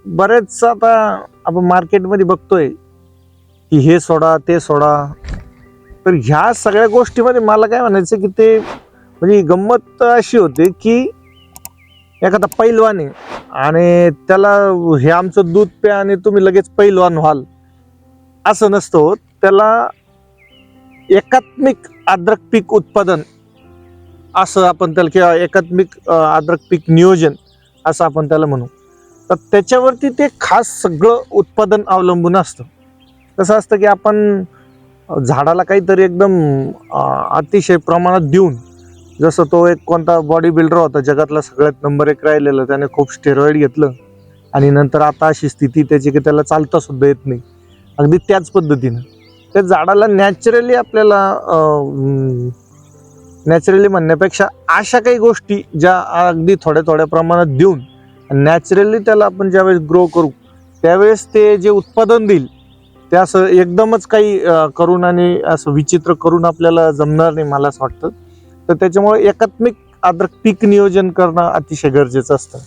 बरेच आता आपण मार्केटमध्ये बघतोय की हे सोडा ते सोडा, तर ह्या सगळ्या गोष्टीमध्ये मला काय म्हणायचं की ते म्हणजे गंमत अशी होते की एखादा पैलवान आहे आणि त्याला हे आमचं दूध प्या आणि तुम्ही लगेच पैलवान व्हाल, असं नसतं होत. त्याला एकात्मिक अद्रक पीक उत्पादन असं आपण त्याला, किंवा एकात्मिक अद्रक पीक नियोजन असं आपण त्याला म्हणू. तर त्याच्यावरती ते खास सगळं उत्पादन अवलंबून असतं. कसं असतं की आपण झाडाला काहीतरी एकदम अतिशय प्रमाणात देऊन, जसं तो एक कोणता बॉडी बिल्डर होता जगातला सगळ्यात नंबर 1 राहिलेला, त्याने खूप स्टेरॉइड घेतलं आणि नंतर आता अशी स्थिती त्याची की त्याला चालता सुद्धा येत नाही. अगदी त्याच पद्धतीनं त्या झाडाला नॅचरली आपल्याला नॅचरली म्हणण्यापेक्षा अशा काही गोष्टी ज्या अगदी थोड्या थोड्या प्रमाणात देऊन नॅचरली त्याला आपण ज्यावेळेस ग्रो करू त्यावेळेस ते जे उत्पादन देईल ते असं एकदमच काही करून आणि असं विचित्र करून आपल्याला जमणार नाही मला असं वाटतं. तर त्याच्यामुळे एकात्मिक अद्रक पीक नियोजन करणं अतिशय गरजेचं असतं.